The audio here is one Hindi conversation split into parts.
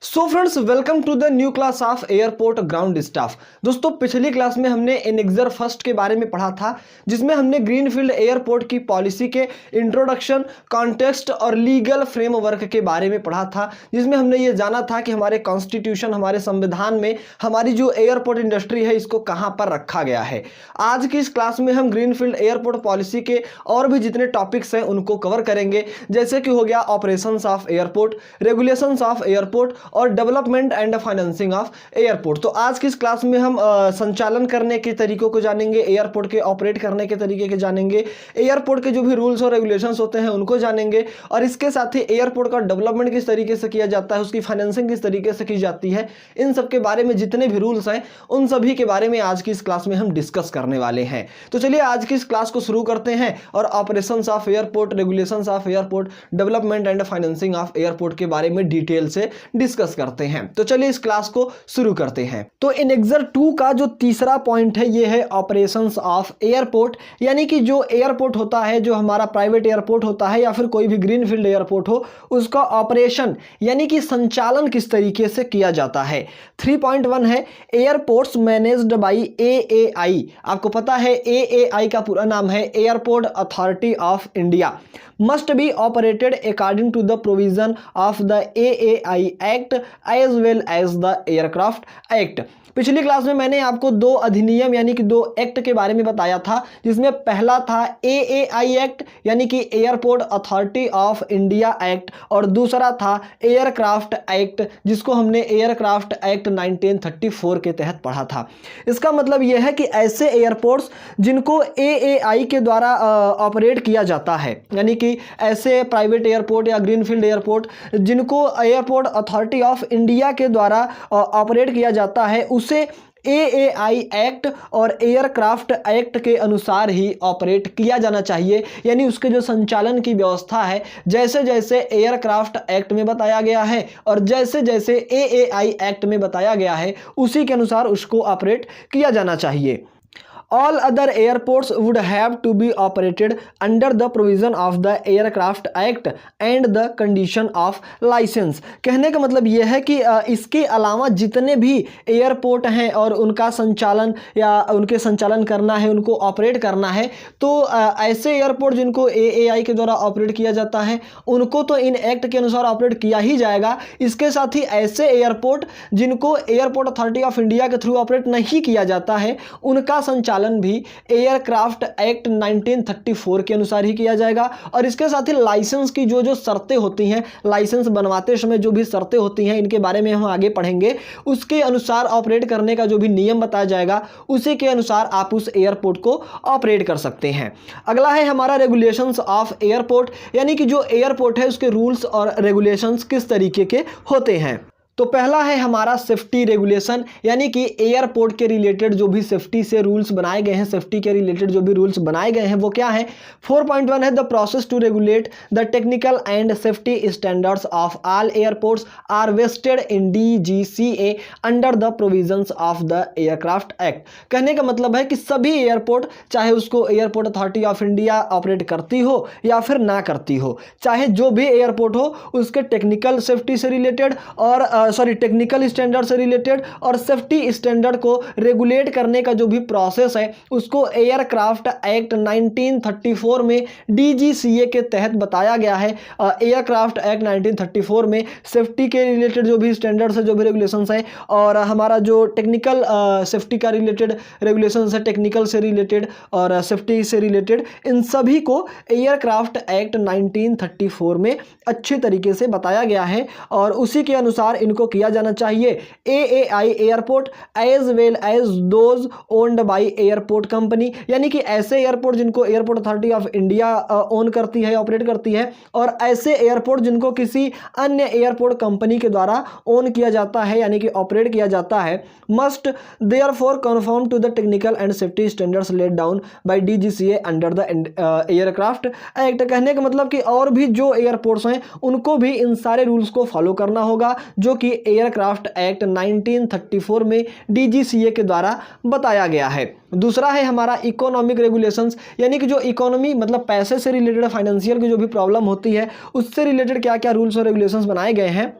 So friends, welcome to the new class of airport ground staff. दोस्तों, पिछली क्लास में हमने एनेक्सर फर्स्ट के बारे में पढ़ा था, जिसमें हमने ग्रीनफील्ड एयरपोर्ट की पॉलिसी के इंट्रोडक्शन, कॉन्टेक्स्ट और लीगल फ्रेमवर्क के बारे में पढ़ा था, जिसमें हमने ये जाना था कि हमारे कॉन्स्टिट्यूशन, हमारे संविधान में हमारी जो एयरपोर्ट इंडस्ट्री है इसको कहाँ पर रखा गया है। आज की इस क्लास में हम ग्रीनफील्ड एयरपोर्ट पॉलिसी के और भी जितने टॉपिक्स हैं उनको कवर करेंगे, जैसे कि हो गया operations of airport, regulations of airport और development and financing of airport. तो आज की इस क्लास में हम संचालन करने के तरीकों को जानेंगे, एयरपोर्ट के ऑपरेट करने के तरीके के जानेंगे, एयरपोर्ट के जो भी रूल्स और रेगुलेशंस होते हैं उनको जानेंगे, और इसके साथ ही एयरपोर्ट का डेवलपमेंट किस तरीके से किया जाता है, उसकी फाइनेंसिंग किस तरीके से की जाती है, इन सब के बारे में जितने भी रूल्स हैं उन सभी के बारे में आज की इस क्लास में हम डिस्कस करने वाले हैं। तो चलिए आज की इस क्लास को शुरू करते हैं और operations of airport, regulations of airport, development and financing of airport के बारे में डिटेल से डिस्कस करते हैं। तो चलिए इस क्लास को शुरू करते हैं। तो एनेक्सर 2 का जो तीसरा पॉइंट है ये है ऑपरेशंस ऑफ एयरपोर्ट, यानी कि जो एयरपोर्ट होता है, जो हमारा प्राइवेट एयरपोर्ट होता है या फिर कोई भी ग्रीनफील्ड एयरपोर्ट हो, उसका ऑपरेशन यानी कि संचालन किस तरीके से किया जाता है। 3.1 है एयरपोर्ट्स मैनेज्ड बाय एएआई। आपको पता है एएआई का पूरा नाम है airport authority of India, must be operated according to the provision of the AAI Act as well as the Aircraft Act। पिछली क्लास में मैंने आपको दो अधिनियम यानी कि दो एक्ट के बारे में बताया था, जिसमें पहला था एएआई एक्ट यानी कि airport authority of India act, और दूसरा था एयरक्राफ्ट एक्ट जिसको हमने एयरक्राफ्ट एक्ट 1934 के तहत पढ़ा था। इसका मतलब यह है कि ऐसे एयरपोर्ट्स जिनको एएआई के द्वारा ऑपरेट किया जाता है, यानी कि ऐसे प्राइवेट एयरपोर्ट या ग्रीनफील्ड एयरपोर्ट जिनको एयरपोर्ट अथॉरिटी ऑफ इंडिया के द्वारा ऑपरेट किया जाता है, उसे एएआई एक्ट और एयरक्राफ्ट एक्ट के अनुसार ही ऑपरेट किया जाना चाहिए। यानी उसके जो संचालन की व्यवस्था है, जैसे जैसे एयरक्राफ्ट एक्ट में बताया गया है और जैसे जैसे एएआई एक्ट में बताया गया है, उसी के अनुसार उसको ऑपरेट किया जाना चाहिए। All other airports would have to be operated under the provision of the Aircraft Act and the condition of license। कहने का मतलब यह है कि इसके अलावा जितने भी एयरपोर्ट हैं और उनका संचालन या उनके संचालन करना है, उनको ऑपरेट करना है, तो ऐसे एयरपोर्ट जिनको एएआई के द्वारा ऑपरेट किया जाता है उनको तो इन एक्ट के अनुसार ऑपरेट किया ही जाएगा। इसके साथ ही ऐसे एयरपोर्ट जिनको एयरपोर्ट अथॉरिटी ऑफ इंडिया के थ्रू ऑपरेट नहीं किया जाता है, उनका संचालन भी एयरक्राफ्ट एक्ट 1934 के अनुसार ही किया जाएगा। और इसके साथ ही लाइसेंस की जो जो शर्तें होती हैं, लाइसेंस बनवाते समय जो भी शर्तें होती हैं, इनके बारे में हम आगे पढ़ेंगे। उसके अनुसार ऑपरेट करने का जो भी नियम बताया जाएगा, उसी के अनुसार आप उस एयरपोर्ट को ऑपरेट कर सकते हैं। अगला है हमारा रेगुलेशंस ऑफ एयरपोर्ट, यानी कि जो एयरपोर्ट है उसके रूल्स और रेगुलेशंस किस तरीके के होते हैं। तो पहला है हमारा सेफ्टी रेगुलेशन, यानी कि एयरपोर्ट के रिलेटेड जो भी सेफ्टी से रूल्स बनाए गए हैं, सेफ्टी के रिलेटेड जो भी रूल्स बनाए गए हैं वो क्या है। 4.1 है the process to regulate the technical and safety standards of all airports are vested in DGCA under the provisions of the aircraft act. कहने का मतलब है कि सभी एयरपोर्ट, चाहे उसको airport authority of India operate करती हो या फिर ना करती हो, चाहे जो भी एयरपोर्ट हो, उसके टेक्निकल सेफ्टी से रिलेटेड और टेक्निकल स्टैंडर्ड से रिलेटेड और सेफ्टी स्टैंडर्ड को रेगुलेट करने का जो भी प्रोसेस है उसको एयरक्राफ्ट एक्ट 1934 में डीजीसीए के तहत बताया गया है। एयरक्राफ्ट एक्ट 1934 में सेफ्टी के रिलेटेड जो भी स्टैंडर्ड्स है, जो भी रेगुलेशंस है, और हमारा जो टेक्निकल सेफ्टी का रिलेटेड रेगुलेशंस है, टेक्निकल से रिलेटेड और सेफ्टी से रिलेटेड, इन सभी को एयरक्राफ्ट एक्ट 1934 में अच्छे तरीके से बताया गया है और उसी के अनुसार इनको किया जाना चाहिए। AAI airport as well as those owned by airport company, यानी कि ऐसे एयरपोर्ट जिनको airport authority of India own करती है, ऑपरेट करती है, और ऐसे एयरपोर्ट जिनको किसी अन्य एयरपोर्ट कंपनी के द्वारा ओन किया जाता है यानी कि ऑपरेट किया जाता है, must therefore conform to the technical and safety standards laid down by DGCA under the aircraft act. कहने का मतलब कि और भी जो एयरपोर्ट्स हैं उनको भी इन सारे रूल्स को फॉलो करना होगा जो कि एयरक्राफ्ट एक्ट 1934 में डीजीसीए के द्वारा बताया गया है। दूसरा है हमारा इकोनॉमिक रेगुलेशंस, यानी कि जो इकोनॉमी मतलब पैसे से रिलेटेड, फाइनेंशियल की जो भी प्रॉब्लम होती है उससे रिलेटेड क्या क्या रूल्स और रेगुलेशंस बनाए गए हैं।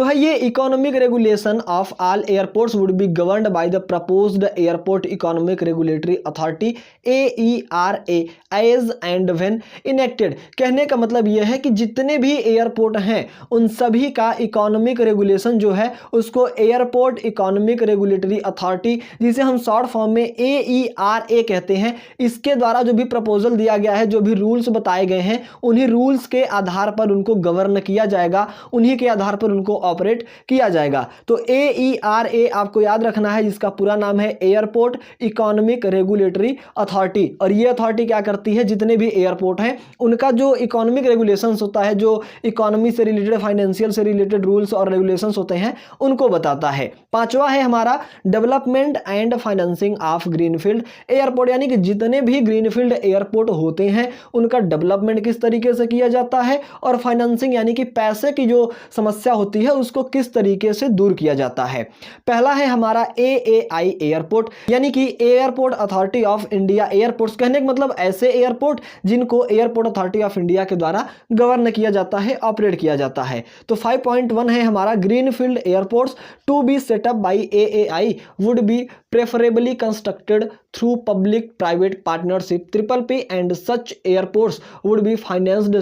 तो है ये economic regulation of all airports would be governed by the proposed airport economic regulatory authority AERA as and when enacted. कहने का मतलब यह है कि जितने भी एयरपोर्ट हैं उन सभी का इकोनॉमिक रेगुलेशन जो है उसको एयरपोर्ट इकोनॉमिक रेगुलेटरी अथॉरिटी, जिसे हम शॉर्ट फॉर्म में AERA कहते हैं, इसके द्वारा जो भी प्रपोजल दिया गया है, जो भी रूल्स बताए गए हैं, उन्हीं रूल्स के आधार पर उनको गवर्न किया जाएगा, उन्हीं के आधार पर उनको ऑपरेट किया जाएगा। तो AERA आपको याद रखना है, जिसका पूरा नाम है एयरपोर्ट इकोनॉमिक रेगुलेटरी अथॉरिटी। और ये अथॉरिटी क्या करती है, जितने भी एयरपोर्ट हैं उनका जो इकोनॉमिक रेगुलेशंस होता है, जो इकोनॉमी से रिलेटेड, फाइनेंशियल से रिलेटेड रूल्स और रेगुलेशंस होते हैं, उनको बताता है। पांचवा है हमारा development and financing of greenfield airport, यानी कि जितने भी ग्रीनफील्ड एयरपोर्ट होते हैं उनका डेवलपमेंट किस तरीके से किया जाता है और फाइनेंसिंग यानी कि पैसे की जो समस्या होती है उसको किस तरीके से दूर किया जाता है। पहला है हमारा AAI एयरपोर्ट, यानी कि airport authority of India airports. कहने का मतलब ऐसे एयरपोर्ट जिनको एयरपोर्ट अथॉरिटी ऑफ इंडिया के द्वारा गवर्न किया जाता है, ऑपरेट किया जाता है। तो 5.1 है हमारा greenfield airports to be set up by AAI would be preferably constructed through public private partnership PPP and such airports would be financed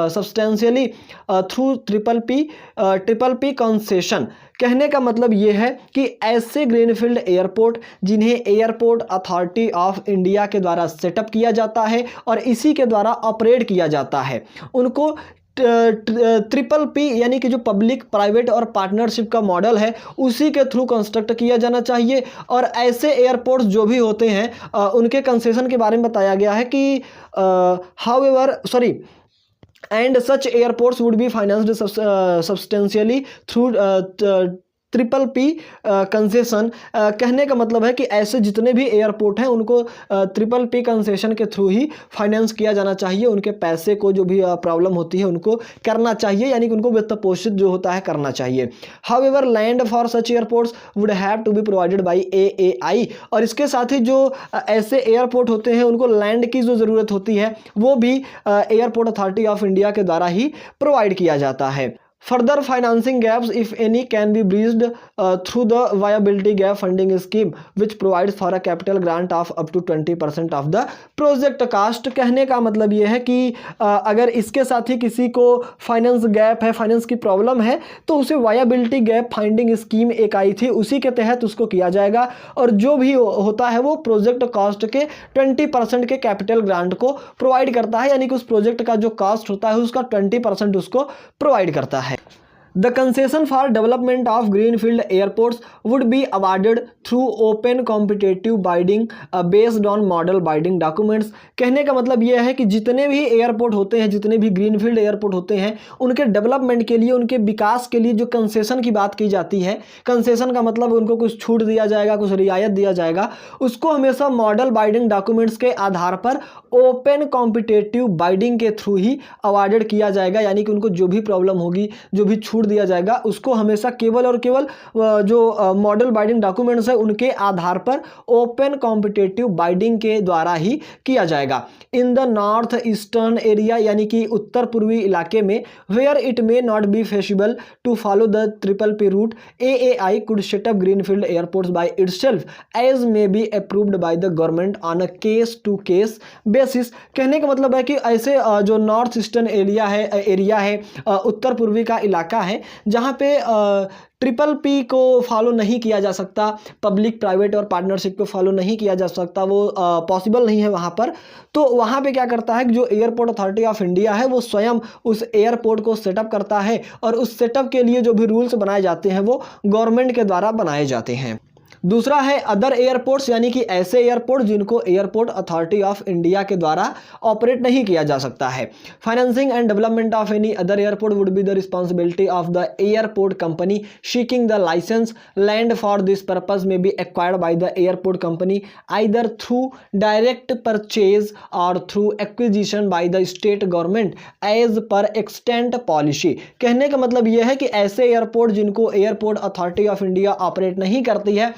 substantially through PPP concession। कहने का मतलब ये है कि ऐसे ग्रीनफील्ड एयरपोर्ट जिन्हें एयरपोर्ट अथॉरिटी ऑफ इंडिया के द्वारा सेटअप किया जाता है और इसी के द्वारा ऑपरेट किया जाता है, उनको PPP यानी कि जो पब्लिक प्राइवेट और पार्टनरशिप का मॉडल है उसी के थ्रू कंस्ट्रक्ट किया जाना चाहिए। और ऐसे एयरपोर्ट्स जो भी होते हैं उनके कंसेशन के बारे में बताया गया है कि and such airports would be financed substantially through PPP concession. कहने का मतलब है कि ऐसे जितने भी एयरपोर्ट हैं उनको PPP कंसेशन के थ्रू ही फाइनेंस किया जाना चाहिए, उनके पैसे को जो भी प्रॉब्लम होती है उनको करना चाहिए, यानी कि उनको वित्तपोषित जो होता है करना चाहिए। However land for such airports would have to be provided by AAI। और इसके साथ ही जो ऐसे एयरपोर्ट होते हैं उनको लैंड की जो ज़रूरत होती है वो भी एयरपोर्ट अथॉरिटी ऑफ इंडिया के द्वारा ही प्रोवाइड किया जाता है। Further financing gaps, if any, can be bridged through the viability gap funding scheme, which provides for a capital grant of up to 20% of the project cost। कहने का मतलब ये है कि अगर इसके साथ ही किसी को फाइनेंस गैप है, फाइनेंस की प्रॉब्लम है, तो उसे वायबिलिटी गैप फाइंडिंग स्कीम एक आई थी, उसी के तहत उसको किया जाएगा और जो भी होता है वो प्रोजेक्ट कॉस्ट के 20% के कैपिटल ग्रांट को प्रोवाइड करता है, यानी कि उस प्रोजेक्ट का जो कॉस्ट होता है उसका 20% उसको प्रोवाइड करता है। The concession for development of greenfield airports would be awarded through open competitive bidding based on model bidding documents। कहने का मतलब यह है कि जितने भी एयरपोर्ट होते हैं, जितने भी ग्रीनफील्ड एयरपोर्ट होते हैं, उनके डेवलपमेंट के लिए, उनके विकास के लिए जो कंसेशन की बात की जाती है, कंसेशन का मतलब उनको कुछ छूट दिया जाएगा, कुछ रियायत दिया जाएगा, उसको हमेशा मॉडल बाइडिंग डॉक्यूमेंट्स के आधार पर ओपन कॉम्पिटेटिव बाइडिंग के थ्रू ही अवार्डेड किया जाएगा, यानी कि उनको जो भी प्रॉब्लम होगी, जो भी छूट दिया जाएगा, उसको हमेशा केवल और केवल जो मॉडल बाइडिंग डॉक्यूमेंट्स है उनके आधार पर ओपन कॉम्पिटेटिव बाइडिंग के द्वारा ही किया जाएगा। In the north eastern area, यानी कि उत्तर पूर्वी इलाके में, where it may not be feasible to follow the PPP route, AAI could set up greenfield airports by itself as may be approved by the government on a case to case basis. कहने का मतलब है कि ऐसे जो नॉर्थ ईस्टर्न एरिया है, उत्तर पूर्वी का इलाका है, जहाँ पे PPP को फॉलो नहीं किया जा सकता, पब्लिक प्राइवेट और पार्टनरशिप को फॉलो नहीं किया जा सकता, वो पॉसिबल नहीं है वहाँ पर। तो वहाँ पे क्या करता है कि जो एयरपोर्ट अथॉरिटी ऑफ इंडिया है वो स्वयं उस एयरपोर्ट को सेटअप करता है और उस सेटअप के लिए जो भी रूल्स बनाए जाते हैं वो गवर्नमेंट के द्वारा बनाए जाते हैं। दूसरा है अदर एयरपोर्ट्स, यानी कि ऐसे एयरपोर्ट जिनको एयरपोर्ट अथॉरिटी ऑफ इंडिया के द्वारा ऑपरेट नहीं किया जा सकता है। Financing and development of any other airport would be the responsibility of the airport company seeking the licence. Land for this purpose may be acquired by the airport company either through direct purchase or through acquisition by the state government as per extent policy. कहने का मतलब यह है कि ऐसे एयरपोर्ट जिनको airport authority of India operate नहीं करती है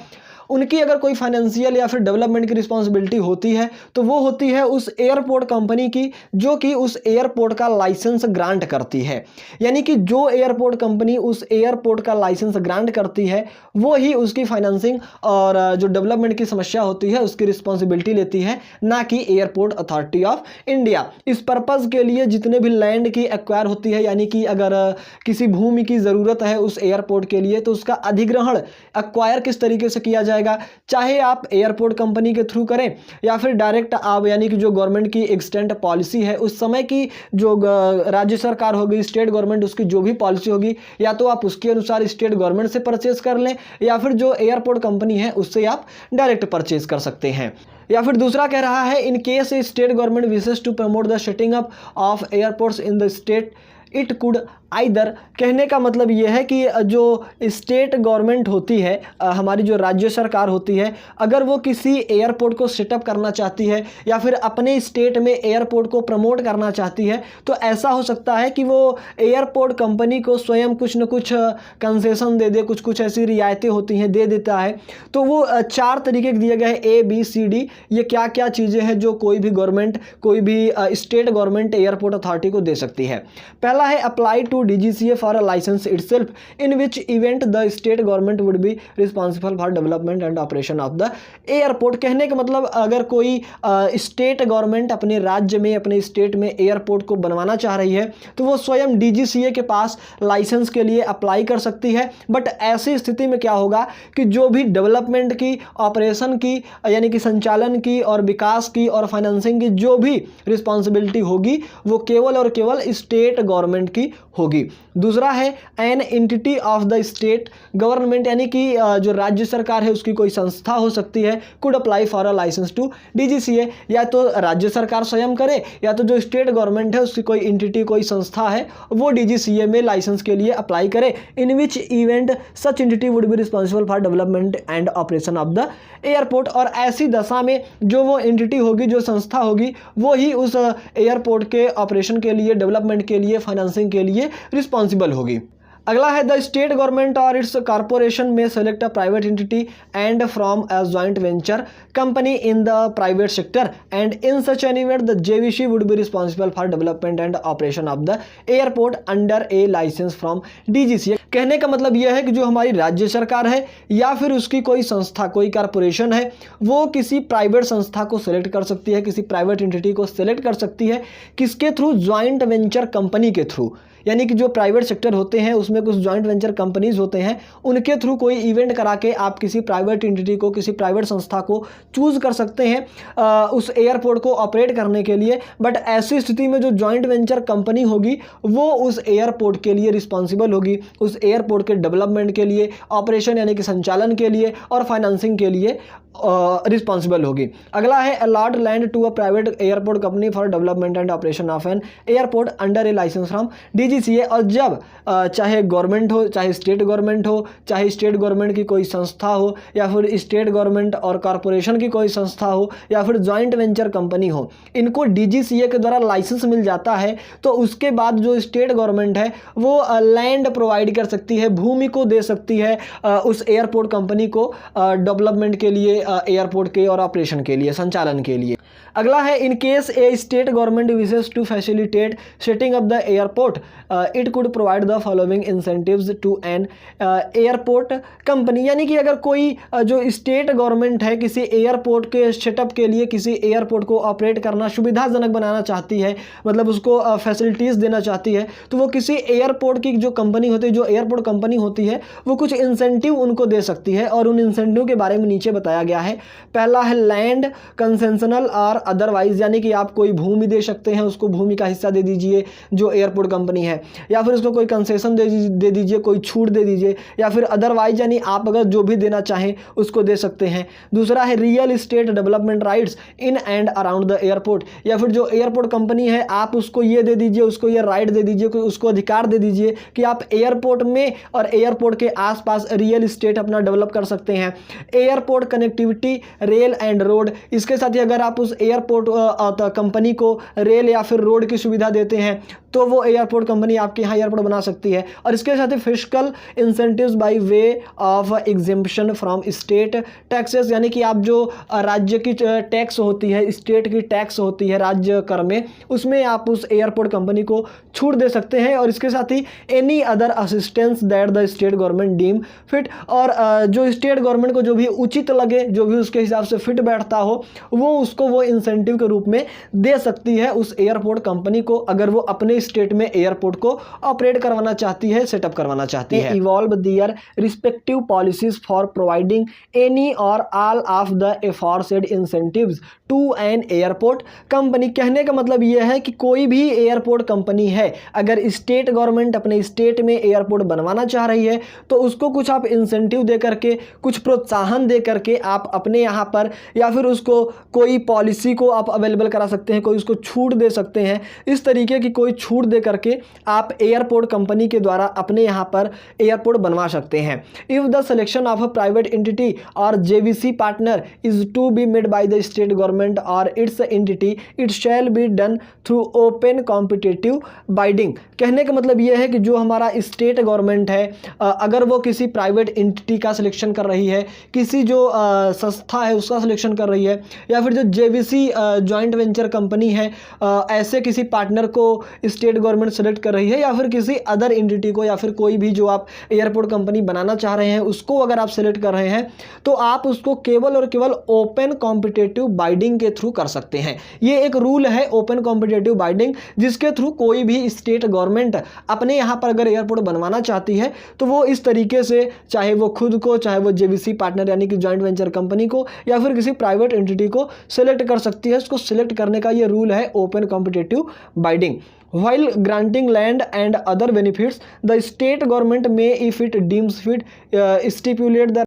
उनकी अगर कोई फाइनेंशियल या फिर डेवलपमेंट की रिस्पॉन्सिबिलिटी होती है तो वो होती है उस एयरपोर्ट कंपनी की जो कि उस एयरपोर्ट का लाइसेंस ग्रांट करती है। यानी कि जो एयरपोर्ट कंपनी उस एयरपोर्ट का लाइसेंस ग्रांट करती है वो ही उसकी फाइनेंसिंग और जो डेवलपमेंट की समस्या होती है उसकी रिस्पॉन्सिबिलिटी लेती है, ना कि एयरपोर्ट अथॉरिटी ऑफ इंडिया। इस पर्पस के लिए जितने भी लैंड की एक्वायर होती है, यानी कि अगर किसी भूमि की ज़रूरत है उस एयरपोर्ट के लिए तो उसका अधिग्रहण एक्वायर किस तरीके से किया जाएगा, चाहे आप एयरपोर्ट कंपनी के थ्रू करें या फिर डायरेक्ट आप, यानी कि जो गवर्नमेंट की एक्सटेंट पॉलिसी है उस समय की जो राज्य सरकार होगी, स्टेट गवर्नमेंट, उसकी जो भी पॉलिसी होगी या तो आप उसके अनुसार स्टेट गवर्नमेंट से परचेज कर लें या फिर जो एयरपोर्ट कंपनी है उससे आप डायरेक्ट परचेज कर सकते हैं। या फिर दूसरा कह रहा है in case state government wishes to promote the setting up of airports in the state it could either, कहने का मतलब यह है कि जो स्टेट गवर्नमेंट होती है, हमारी जो राज्य सरकार होती है, अगर वो किसी एयरपोर्ट को सेटअप करना चाहती है या फिर अपने स्टेट में एयरपोर्ट को प्रमोट करना चाहती है तो ऐसा हो सकता है कि वो एयरपोर्ट कंपनी को स्वयं कुछ न कुछ कंसेशन दे दे, कुछ कुछ ऐसी रियायतें होती हैं दे देता है। तो वो 4 तरीके दिए गए हैं ABCD, ये क्या क्या चीज़ें हैं जो कोई भी गवर्नमेंट, कोई भी स्टेट गवर्नमेंट एयरपोर्ट अथॉरिटी को दे सकती है। पहला है apply to DGCA for a licence itself in which event the state government would be responsible for development and operation of the airport. कहने का मतलब अगर कोई स्टेट गवर्नमेंट अपने राज्य में, अपने स्टेट में एयरपोर्ट को बनवाना चाह रही है तो वो स्वयं DGCA के पास लाइसेंस के लिए अप्लाई कर सकती है। बट ऐसी स्थिति में क्या होगा कि जो भी डेवलपमेंट की, ऑपरेशन की, यानी कि संचालन की और विकास की और फाइनेंसिंग की जो भी रिस्पॉन्सिबिलिटी होगी वो केवल और केवल स्टेट गवर्नमेंट की होगी। दूसरा है an entity of the state government, यानी कि जो राज्य सरकार है उसकी कोई संस्था हो सकती है, could apply for a licence to DGCA। या तो राज्य सरकार स्वयं करे या तो जो स्टेट गवर्नमेंट है उसकी कोई एंटिटी, कोई संस्था है वो DGCA में लाइसेंस के लिए अप्लाई करे। In which event such entity would be responsible for development and operation of the airport. और ऐसी दशा में जो वो एंटिटी होगी, जो संस्था होगी, वो ही उस एयरपोर्ट के ऑपरेशन के लिए, डेवलपमेंट के लिए, फाइनेंसिंग के लिए रिस्पॉन्सिबल होगी। अगला है द स्टेट गवर्नमेंट और its corporation may select a private entity and form a joint venture company in the private sector and in such an event the JVC would be responsible for development and operation of the airport under a licence from DGCA। कहने का मतलब यह है कि जो हमारी राज्य सरकार है या फिर उसकी कोई संस्था, कोई कॉर्पोरेशन है, वो किसी प्राइवेट संस्था को सेलेक्ट कर सकती है, किसी प्राइवेट एंटिटी को सेलेक्ट कर सकती है। किसके थ्रू? जॉइंट वेंचर कंपनी के थ्रू। यानी कि जो प्राइवेट सेक्टर होते हैं उसमें कुछ जॉइंट वेंचर कंपनीज होते हैं, उनके थ्रू कोई इवेंट करा के आप किसी प्राइवेट एंटिटी को, किसी प्राइवेट संस्था को चूज कर सकते हैं उस एयरपोर्ट को ऑपरेट करने के लिए। बट ऐसी स्थिति में जो जॉइंट वेंचर कंपनी होगी वो उस एयरपोर्ट के लिए रिस्पॉन्सिबल होगी, उस एयरपोर्ट के डेवलपमेंट के लिए, ऑपरेशन यानी कि संचालन के लिए और फाइनेंसिंग के लिए रिस्पॉन्सिबल होगी। अगला है allot land to a private airport company for development and operation of an airport under a licence from DGCA। और जब चाहे गवर्नमेंट हो, चाहे स्टेट गवर्नमेंट हो, चाहे स्टेट गवर्नमेंट की कोई संस्था हो या फिर स्टेट गवर्नमेंट और कॉरपोरेशन की कोई संस्था हो या फिर जॉइंट वेंचर कंपनी हो, इनको DGCA के द्वारा लाइसेंस मिल जाता है तो उसके बाद जो स्टेट गवर्नमेंट है वो लैंड प्रोवाइड कर सकती है, भूमि को दे सकती है उस एयरपोर्ट कंपनी को डेवलपमेंट के लिए, एयरपोर्ट के और ऑपरेशन के लिए, संचालन के लिए। अगला है in case a state government wishes to facilitate setting up the airport it could provide the following incentives to an airport company. यानी कि अगर कोई जो स्टेट गवर्नमेंट है किसी एयरपोर्ट के सेटअप के लिए, किसी एयरपोर्ट को ऑपरेट करना सुविधाजनक बनाना चाहती है, मतलब उसको फैसिलिटीज़ देना चाहती है, तो वो किसी एयरपोर्ट की जो कंपनी होती है, जो एयरपोर्ट कंपनी होती है, वो कुछ इंसेंटिव उनको दे सकती है। और उन इंसेंटिव के बारे में नीचे बताया गया है। पहला है लैंड कंसेशनल और अदरवाइज, यानी कि आप कोई भूमि दे सकते हैं, उसको भूमि का हिस्सा दे दीजिए जो एयरपोर्ट कंपनी है, या फिर उसको कोई कंसेशन दे दीजिए, कोई छूट दे दीजिए, या फिर अदरवाइज यानी आप अगर जो भी देना चाहें उसको दे सकते हैं। दूसरा है real estate development rights in and around the airport, या फिर जो एयरपोर्ट कंपनी है आप उसको ये दे दीजिए, उसको ये राइट दे दीजिए, उसको अधिकार दे दीजिए कि आप एयरपोर्ट में और एयरपोर्ट के आसपास रियल इस्टेट अपना डेवलप कर सकते हैं। Airport connectivity, rail and road, इसके साथ ही अगर आप उस एयरपोर्ट कंपनी को रेल या फिर रोड की सुविधा देते हैं तो वो एयरपोर्ट कंपनी आपके यहाँ एयरपोर्ट बना सकती है। और इसके साथ ही fiscal incentives by way of exemption from state taxes, यानी कि आप जो राज्य की टैक्स होती है, स्टेट की टैक्स होती है राज्य कर में, उसमें आप उस एयरपोर्ट कंपनी को छूट दे सकते हैं। और इसके साथ ही any other assistance that the state government deem fit, और जो स्टेट गवर्नमेंट को जो भी उचित लगे, जो भी उसके हिसाब से फिट बैठता हो, वो उसको वो इंसेंटिव के रूप में दे सकती है उस एयरपोर्ट कंपनी को, अगर वो अपने स्टेट में एयरपोर्ट को ऑपरेट करवाना चाहती है, सेटअप करवाना चाहती है। Evolve their respective policies for providing any और all of the aforesaid incentives to an airport company. कहने का मतलब यह है कि कोई भी एयरपोर्ट कंपनी है, अगर स्टेट गवर्नमेंट अपने स्टेट में एयरपोर्ट बनवाना चाह रही है तो उसको कुछ आप इंसेंटिव दे करके, कुछ प्रोत्साहन दे करके आप अपने यहाँ पर, या फिर उसको कोई पॉलिसी को आप अवेलेबल करा सकते हैं, कोई उसको छूट दे सकते हैं। इस तरीके की कोई छूट दे करके आप एयरपोर्ट कंपनी के द्वारा अपने यहाँ पर एयरपोर्ट बनवा सकते हैं। If the selection of a private entity or JVC partner is to be made by the state government और its entity, it shall be done through open competitive bidding. कहने का मतलब यह है कि जो हमारा स्टेट गवर्नमेंट है, अगर वो किसी प्राइवेट एंटिटी का सिलेक्शन कर रही है, किसी जो संस्था है उसका सिलेक्शन कर रही है, या फिर जो जेवीसी जॉइंट वेंचर कंपनी है, ऐसे किसी पार्टनर को स्टेट गवर्नमेंट सेलेक्ट कर रही है, या फिर किसी अदर एंटिटी को, या फिर कोई भी जो आप एयरपोर्ट कंपनी बनाना चाह रहे हैं उसको अगर आप सेलेक्ट कर रहे हैं, तो आप उसको केवल और केवल ओपन कॉम्पिटिटिव बाइडिंग के थ्रू कर सकते हैं। ये एक रूल है ओपन कॉम्पिटिटिव बाइडिंग, जिसके थ्रू कोई भी स्टेट गवर्नमेंट अपने यहाँ पर अगर एयरपोर्ट बनवाना चाहती है तो वो इस तरीके से, चाहे वो खुद को, चाहे वो जेवीसी पार्टनर यानी कि जॉइंट वेंचर कंपनी को, या फिर किसी प्राइवेट एंटिटी को सेलेक्ट कर सकती है। उसको सेलेक्ट करने का ये रूल है open competitive biding. While granting land and other benefits, the state government may, if it deems fit, stipulate the